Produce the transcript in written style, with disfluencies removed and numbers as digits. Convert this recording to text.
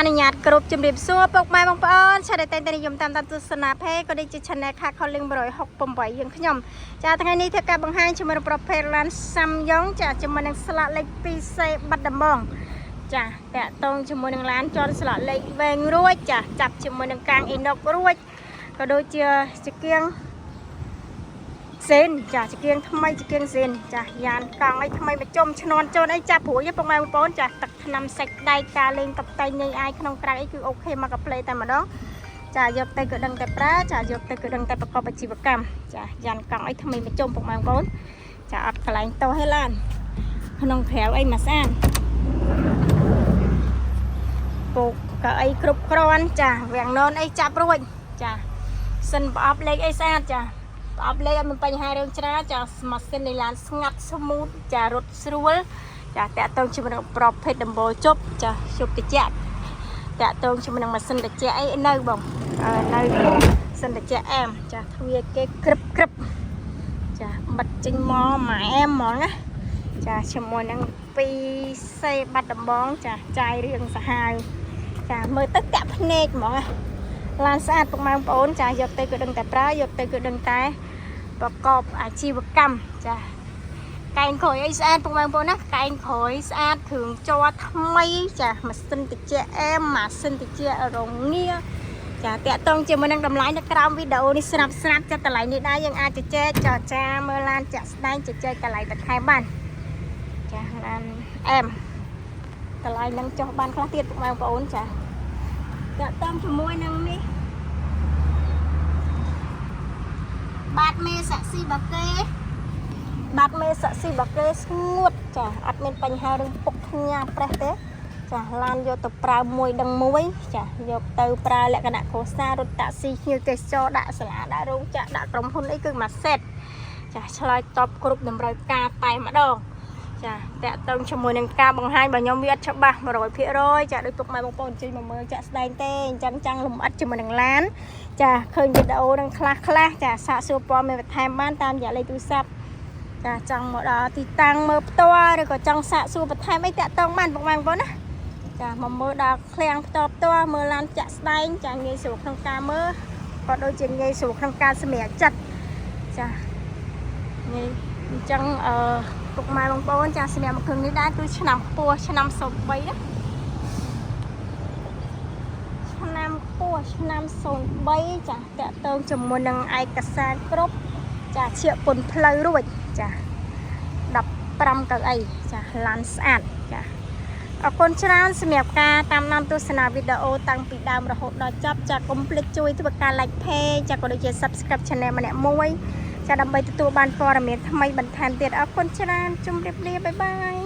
អនុញ្ញាតគ្រប់ជំរាបសួរពុកម៉ែបងប្អូនឆាតែតែនិយមតាមទស្សនាភេក៏ដូចជា Channel ខាខលលីង168យើងខ្ញុំចាថ្ងៃនេះធ្វើការបង្ហាញជាមួយប្រភេទឡានសាំយ៉ុងចាជាមួយនឹងស្លាកលេខ 2C បាត់ដំបងចាតាក់តងជាមួយនឹងឡានជន់ស្លាកលេខវែងរួចចាចាប់ជាមួយនឹងកាងអ៊ីណុករួចក៏ដូចជាចង្គៀងសេនចាចង្គៀងថ្មីចង្គៀងសេនចាយ៉ានកង់អីថ្មីមកជុំឈ្នន់ជូនអីចាប់ព្រួយពុកម៉ែបងប្អូនចាទឹកថ្នាំសាច់ដៃការលេងតុបតែងញ៉ៃអាយក្នុងក្រៅអីគឺអូខេមកកាផ្លេតែម្ដងចាយកទៅគឺដឹងតែប្រើចាយកទៅគឺដឹងតែប្រកបអាជីវកម្មចាយ៉ានកង់អីថ្មីមកជុំពុកម៉ែបងប្អូនចាអត់កន្លែងតោះឲ្យឡានក្នុងក្រៅអីមកស្អាតពូកកៅអីគ្រប់គ្រាន់ចាវាំងននអីចាប់រួចចាសិនប្រអប់លេខអីស្អាតចាអប់លេខអត់មានបញ្ហារឿងច្រើនចាម៉ាស៊ីននៃឡានស្ងាត់ស្មូតចារត់ស្រួលចាតាក់ទងជាមួយនឹងប្រភេទដំបូលជប់ចាជប់ត្រជាក់តាក់ទងជាមួយនឹងម៉ាស៊ីនត្រជាក់អីនៅបងនៅសិនត្រជាក់អែមចាទ្វាគេក្រឹបក្រឹបចាបិទចេញមកម៉ែអែមហ្មងណាចាជាមួយនឹង 2C បាត់ដំបងចាចាយរឿងសាហាវចាមើលទៅតាក់ភ្នែកហ្មងណាឡានស្អាតពុកម៉ែបងប្អូនចាយកទៅគឺដឹងតែប្រើយកទៅគឺដឹងតែប្រកបអាជីវកម្មចាកែងក្រោយអីស្អាតពុកម៉ែបងប្អូនណាកែងក្រោយស្អាតគ្រឿងជ័រថ្មីចាម៉ាស៊ីនត្រជាក់អែមម៉ាស៊ីនត្រជាក់រងាចាតាក់តងជាមួយនឹងតម្លៃនៅក្រោមវីដេអូនេះស្រាប់ចាតម្លៃនេះដែរយើងអាចជជែកចរចាមើលឡានចាក់ស្ដែងជជែកតម្លៃបន្ថែមបានចាឡានអែមតម្លៃនឹងចុះបានខ្លះទៀតពុកម៉ែបងប្អូនចាតាក់តងជាមួយនឹងនេះបាត់មេសាក់ស៊ីបាកេបាត់មេសាក់ស៊ីបាកេស្ងួតចាអត់មានបញ្ហារឿងពុកញ៉ាប្រេះទេចាឡានយកទៅប្រើមួយដឹងមួយចាយកទៅប្រើលក្ខណៈគ្រួសាររត់តាក់ស៊ីភ្ញៀវទេសចរដាក់សាលាដាក់រោងចក្រដាក់ក្រុមហ៊ុនអីគឺមួយសេតចាឆ្លើយតបគ្រប់តម្រូវការតែម្ដងចាតាក់ទងជាមួយនឹងការបង្ហាញរបស់ខ្ញុំវាអត់ច្បាស់ 100% ចាដូចពុកម៉ែបងប្អូនជិះមកមើលចាក់ស្ដែងទេអញ្ចឹងចាំងលំអិតជាមួយនឹងឡានចាឃើញវីដេអូនឹងខ្លះចាសាកសួរព័ត៌មានបន្ថែមបានតាមរយៈលេខទូរស័ព្ទចាចង់មកដល់ទីតាំងមើលផ្ទាល់ឬក៏ចង់សាកសួរបន្ថែមអីតាក់ទងបានពុកម៉ែបងប្អូនណាចាមកមើលដល់ឃ្លាំងផ្ទាល់មើលឡានចាក់ស្ដែងចាងាយស្រួលក្នុងការមើលក៏ដូចជាងាយស្រួលក្នុងការសម្រេចចិត្តចានេះអញ្ចឹងពុកម៉ែបងប្អូនចាសម្រាប់មួយគ្រឿងនេះដែរគឺឆ្នាំខ្ពស់ឆ្នាំ03ណាឆ្នាំខ្ពស់ឆ្នាំ03ចាតាក់ទងជាមួយនឹងឯកសារគ្រប់ចាឈៀកពុនផ្លូវរួចចា15កៅអីចាឡានស្អាតចាអរគុណច្រើនសម្រាប់ការតាមដានទស្សនាវីដេអូតាំងពីដើមរហូតដល់ចប់ចាកុំភ្លេចជួយធ្វើការ like page ចាក៏ដូចជា subscribe channel ម្នាក់មួយចាដើម្បីទទួលបានព័ត៌មានថ្មីបន្ថែមទៀតអរគុណច្រើនជម្រាបលាបាយបាយ